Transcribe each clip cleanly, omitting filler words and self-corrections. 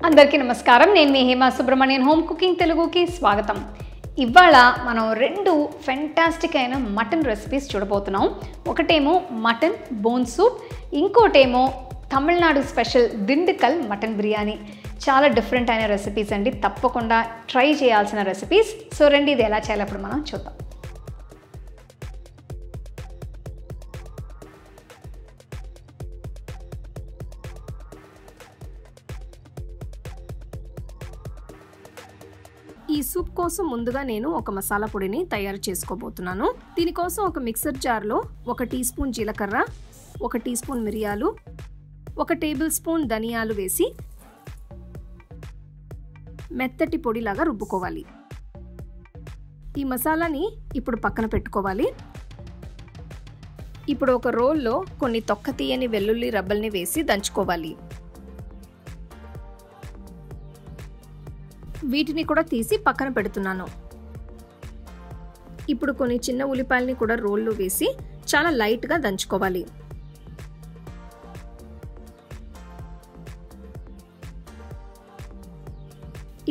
అందరికీ నమస్కారం. నేను మీ హేమ సుబ్రహ్మణ్యన్. హోమ్ కుకింగ్ తెలుగుకి స్వాగతం. ఇవాళ మనం రెండు ఫెంటాస్టిక్ అయిన మటన్ రెసిపీస్ చూడబోతున్నాం. ఒకటేమో మటన్ బోన్ సూప్, ఇంకోటేమో తమిళనాడు స్పెషల్ దిండికల్ మటన్ బిర్యానీ. చాలా డిఫరెంట్ అయిన రెసిపీస్ అండి, తప్పకుండా ట్రై చేయాల్సిన రెసిపీస్. సో రండి, ఇది ఎలా చేయాలో ఇప్పుడు మనం చూద్దాం. ఈ సూప్ కోసం ముందుగా నేను ఒక మసాలా పొడిని తయారు చేసుకోబోతున్నాను. దీనికోసం ఒక మిక్సర్ జార్లో 1 టీ స్పూన్ జీలకర్ర, 1 టీ స్పూన్ మిరియాలు, 1 టేబుల్ స్పూన్ ధనియాలు వేసి మెత్తటి పొడిలాగా రుబ్బుకోవాలి. ఈ మసాలాని ఇప్పుడు పక్కన పెట్టుకోవాలి. ఇప్పుడు ఒక రోల్లో కొన్ని తొక్క తీయని వెల్లుల్లి రబ్బల్ని వేసి దంచుకోవాలి. వీటిని కూడా తీసి పక్కన పెడుతున్నాను. ఇప్పుడు కొన్ని చిన్న ఉల్లిపాయల్ని కూడా రోల్లో వేసి చాలా లైట్గా దంచుకోవాలి.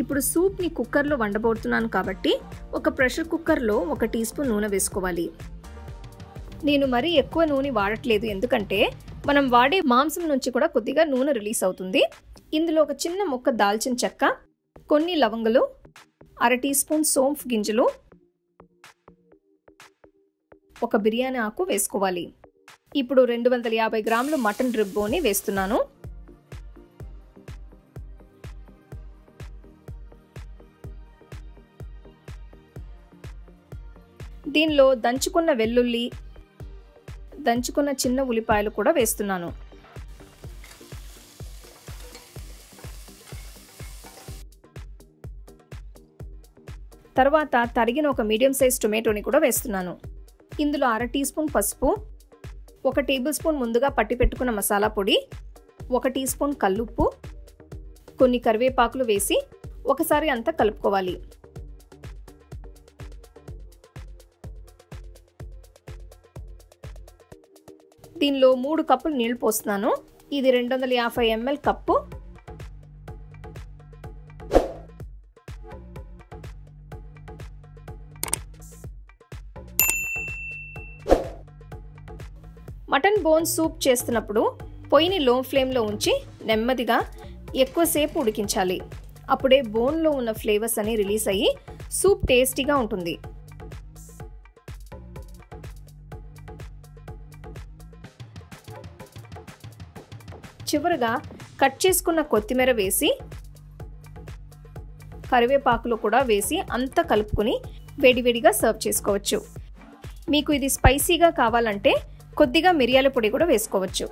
ఇప్పుడు సూప్ని కుక్కర్లో వండబోతున్నాను కాబట్టి ఒక ప్రెషర్ కుక్కర్లో 1 టీ స్పూన్ నూనె వేసుకోవాలి. నేను మరీ ఎక్కువ నూనె వాడట్లేదు, ఎందుకంటే మనం వాడే మాంసం నుంచి కూడా కొద్దిగా నూనె రిలీజ్ అవుతుంది. ఇందులో ఒక చిన్న ముక్క దాల్చిన చెక్క, కొన్ని లవంగలు, 1/2 టీ స్పూన్ సోంఫ్ గింజలు, 1 బిర్యానీ ఆకు వేసుకోవాలి. ఇప్పుడు 250 గ్రాములు మటన్ రిబ్బోని వేస్తున్నాను. దీనిలో దంచుకున్న వెల్లుల్లి, దంచుకున్న చిన్న ఉల్లిపాయలు కూడా వేస్తున్నాను. తర్వాత తరిగిన ఒక మీడియం సైజ్ టొమాటోని కూడా వేస్తున్నాను. ఇందులో 1/2 టీ స్పూన్ పసుపు, 1 టేబుల్ స్పూన్ ముందుగా పట్టి పెట్టుకున్న మసాలా పొడి, 1 టీ స్పూన్ కల్లుప్పు, కొన్ని కరివేపాకులు వేసి ఒకసారి అంతా కలుపుకోవాలి. దీనిలో 3 కప్పులు నీళ్లు పోస్తున్నాను. ఇది 250 ml cup. Mutton bone soup చేస్తున్నప్పుడు పొయ్యిని లో ఫ్లేమ్లో ఉంచి నెమ్మదిగా ఎక్కువసేపు ఉడికించాలి. అప్పుడే బోన్లో ఉన్న ఫ్లేవర్స్ అని రిలీజ్ అయ్యి సూప్ టేస్టీగా ఉంటుంది. చివరగా కట్ చేసుకున్న కొత్తిమీర వేసి కరివేపాకులు కూడా వేసి అంతా కలుపుకొని వేడివేడిగా సర్వ్ చేసుకోవచ్చు. మీకు ఇది స్పైసీగా కావాలంటే కొద్దిగా మిరియాల పొడి కూడా వేసుకోవచ్చు.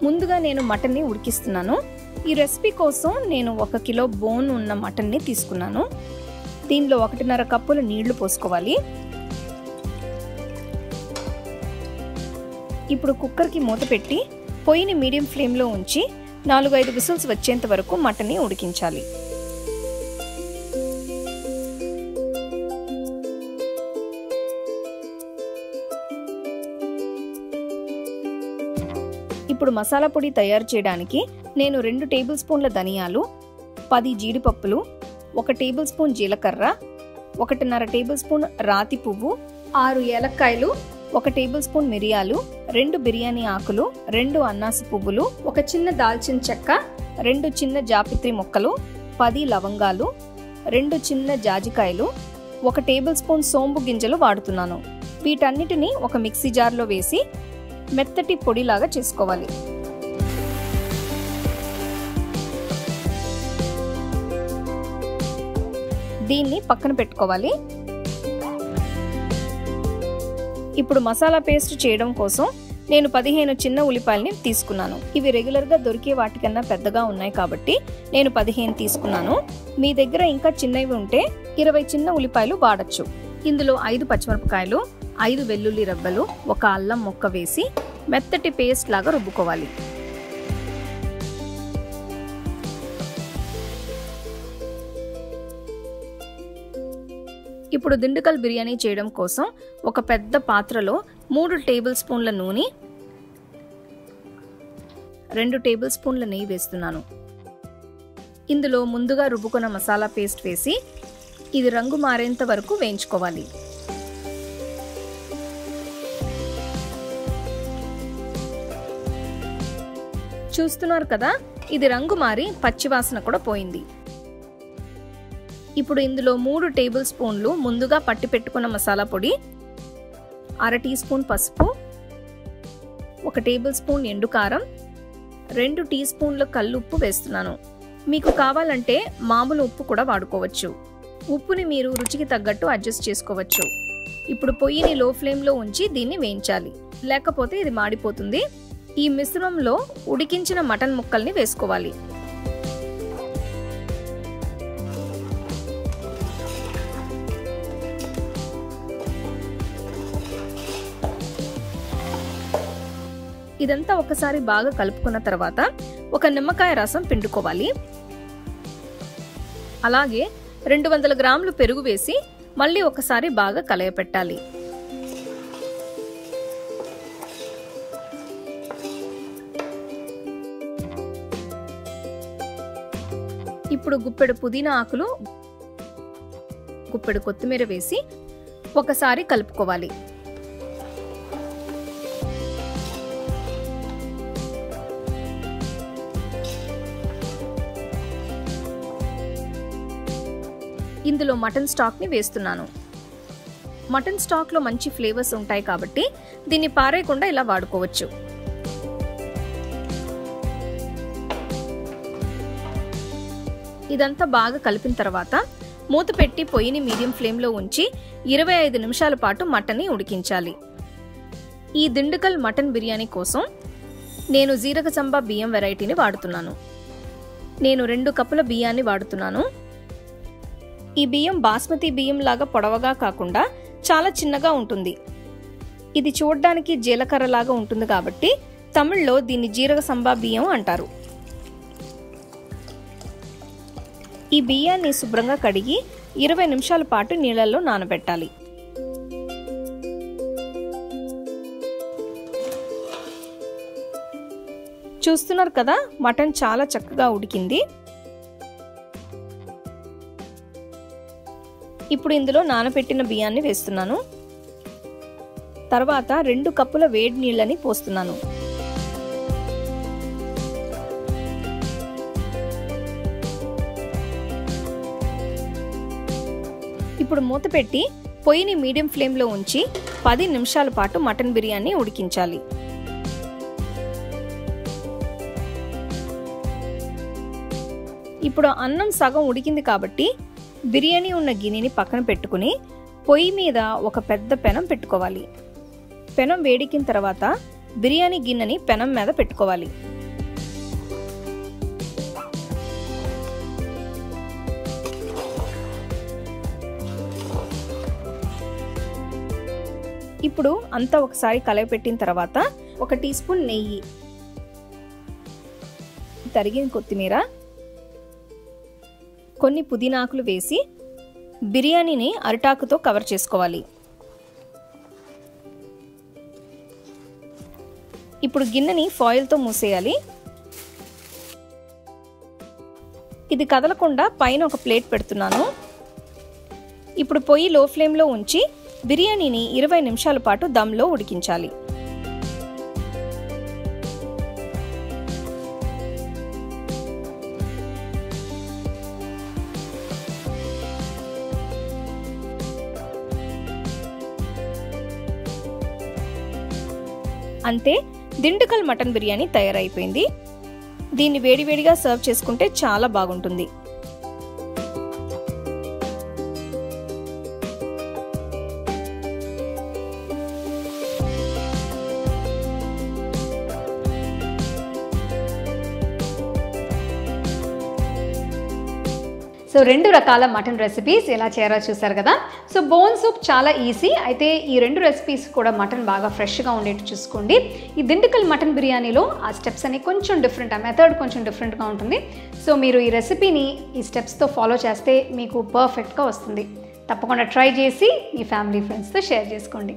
ముందుగా నేను మటన్ని ఉడికిస్తున్నాను. ఈ రెసిపీ కోసం నేను 1 కిలో బోన్ ఉన్న మటన్ని తీసుకున్నాను. దీనిలో 1.5 కప్పులు నీళ్లు పోసుకోవాలి. ఇప్పుడు కుక్కర్కి మూత పెట్టి పొయ్యిని మీడియం ఫ్లేమ్లో ఉంచి 4-5 విజిల్స్ వచ్చేంత వరకు మటన్ని ఉడికించాలి. ఇప్పుడు మసాలా పొడి తయారు చేయడానికి నేను 2 టేబుల్ స్పూన్ల ధనియాలు, 10 జీడిపప్పులు, 1 టేబుల్ స్పూన్ జీలకర్ర, 1.5 టేబుల్ స్పూన్ రాతి పువ్వు, 6 ఏలక్కాయలు, 1 టేబుల్ స్పూన్ మిరియాలు, 2 బిర్యానీ ఆకులు, 2 అన్నాసి పువ్వులు, 1 చిన్న దాల్చిన చెక్క, 2 చిన్న జాపిత్రి ముక్కలు, 10 లవంగాలు, 2 చిన్న జాజికాయలు, 1 టేబుల్ స్పూన్ సోంపు గింజలు వాడుతున్నాను. వీటన్నిటిని ఒక మిక్సీ జార్లో వేసి మెత్తటి పొడిలాగా చేసుకోవాలి. దీన్ని పక్కన పెట్టుకోవాలి. ఇప్పుడు మసాలా పేస్ట్ చేయడం కోసం నేను 15 చిన్న ఉల్లిపాయల్ని తీసుకున్నాను. ఇవి రెగ్యులర్గా దొరికే వాటికన్నా పెద్దగా ఉన్నాయి కాబట్టి నేను 15 తీసుకున్నాను. మీ దగ్గర ఇంకా చిన్నవి ఉంటే 20 చిన్న ఉల్లిపాయలు వాడచ్చు. ఇందులో 5 పచ్చిమిరపకాయలు, 5 వెల్లుల్లి రెబ్బలు, 1 అల్లం ముక్క వేసి మెత్తటి పేస్ట్ లాగా రుబ్బుకోవాలి. ఇప్పుడు దిండుకల్ బిర్యానీ చేయడం కోసం ఒక పెద్ద పాత్రలో 3 టేబుల్ స్పూన్ల నూనె, 2 టేబుల్ స్పూన్ల నెయ్యి వేస్తున్నాను. ఇందులో ముందుగా రుబ్బుకున్న మసాలా పేస్ట్ వేసి ఇది రంగు మారేంత వరకు వేయించుకోవాలి. చూస్తున్నారు కదా, ఇది రంగు మారి పచ్చివాసన కూడా పోయింది. ఇప్పుడు ఇందులో 3 టేబుల్ స్పూన్లు ముందుగా పట్టి పెట్టుకున్న మసాలా పొడి, 1/2 టీ స్పూన్ పసుపు, 1 టేబుల్ స్పూన్ ఎండు కారం, 2 టీ స్పూన్ల కల్లుప్పు వేస్తున్నాను. మీకు కావాలంటే మామూలు ఉప్పు కూడా వాడుకోవచ్చు. ఉప్పుని మీరు రుచికి తగ్గట్టు అడ్జస్ట్ చేసుకోవచ్చు. ఇప్పుడు పొయ్యిని లో ఫ్లేమ్లో ఉంచి దీన్ని వేయించాలి, లేకపోతే ఇది మాడిపోతుంది. ఈ మిశ్రమంలో ఉడికించిన మటన్ ముక్కల్ని వేసుకోవాలి. ఇదంతా ఒకసారి బాగా కలుపుకున్న తర్వాత ఒక నిమ్మకాయ రసం పిండుకోవాలి. అలాగే 200 గ్రాములు పెరుగు వేసి మళ్ళీ ఒకసారి బాగా కలయపెట్టాలి. ఇప్పుడు గుప్పెడు పుదీనా ఆకులు, గుప్పెడు కొత్తిమీర వేసి ఒకసారి కలుపుకోవాలి. ఇందులో మటన్ స్టాక్ని వేస్తున్నాను. మటన్ స్టాక్లో మంచి ఫ్లేవర్స్ ఉంటాయి కాబట్టి దీన్ని పారేయకుండా ఇలా వాడుకోవచ్చు. ఇదంతా బాగా కలిపిన తర్వాత మూత పెట్టి పొయ్యిని మీడియం ఫ్లేమ్లో ఉంచి 25 నిమిషాల పాటు మటన్ని ఉడికించాలి. ఈ దిండుకల్ మటన్ బిర్యానీ కోసం నేను జీరక సంబా బియ్యం వెరైటీని వాడుతున్నాను. నేను 2 కప్పుల బియ్యాన్ని వాడుతున్నాను. ఈ బియ్యం బాస్మతి బియ్యం లాగా పొడవగా కాకుండా చాలా చిన్నగా ఉంటుంది. ఇది చూడడానికి జీలకర్ర లాగా ఉంటుంది కాబట్టి తమిళ్లో దీన్ని జీరక సంబా బియ్యం అంటారు. ఈ బియ్యాన్ని శుభ్రంగా కడిగి 20 నిమిషాల పాటు నీళ్ళల్లో నానబెట్టాలి. చూస్తున్నారు కదా, మటన్ చాలా చక్కగా ఉడికింది. ఇప్పుడు ఇందులో నానబెట్టిన బియ్యాన్ని వేస్తున్నాను. తర్వాత 2 కప్పుల వేడి నీళ్ళని పోస్తున్నాను. ఇప్పుడు మూత పెట్టి పొయ్యిని మీడియం ఫ్లేమ్లో ఉంచి 10 నిమిషాల పాటు మటన్ బిర్యానీ ఉడికించాలి. ఇప్పుడు అన్నం సగం ఉడికింది కాబట్టి బిర్యానీ ఉన్న గిన్నెని పక్కన పెట్టుకుని పొయ్యి మీద ఒక పెద్ద పెనం పెట్టుకోవాలి. పెనం వేడెక్కిన తర్వాత బిర్యానీ గిన్నెని పెనం మీద పెట్టుకోవాలి. ఇప్పుడు అంతా ఒకసారి కలయపెట్టిన తర్వాత 1 టీ స్పూన్ నెయ్యి, తరిగిన కొత్తిమీర, కొన్ని పుదీనాకులు వేసి బిర్యానీని అరిటాకుతో కవర్ చేసుకోవాలి. ఇప్పుడు గిన్నెని ఫాయిల్తో మూసేయాలి. ఇది కదలకుండా పైన ఒక ప్లేట్ పెడుతున్నాను. ఇప్పుడు పొయ్యి లో ఫ్లేమ్లో ఉంచి బిర్యానీని 20 నిమిషాల పాటు దమ్లో ఉడికించాలి. అంతే, దిండుకల్ మటన్ బిర్యానీ తయారైపోయింది. దీన్ని వేడివేడిగా సర్వ్ చేసుకుంటే చాలా బాగుంటుంది. సో 2 రకాల మటన్ రెసిపీస్ ఎలా చేయాలో చూసారు కదా. సో బోన్ సూప్ చాలా ఈజీ. అయితే ఈ 2 రెసిపీస్ కూడా మటన్ బాగా ఫ్రెష్గా ఉండేట్టు చూసుకోండి. ఈ దిండుకల్ మటన్ బిర్యానీలో ఆ స్టెప్స్ అనేవి కొంచెం డిఫరెంట్, ఆ మెథడ్ కొంచెం డిఫరెంట్గా ఉంటుంది. సో మీరు ఈ రెసిపీని ఈ స్టెప్స్తో ఫాలో చేస్తే మీకు పర్ఫెక్ట్గా వస్తుంది. తప్పకుండా ట్రై చేసి మీ ఫ్యామిలీ ఫ్రెండ్స్తో షేర్ చేసుకోండి.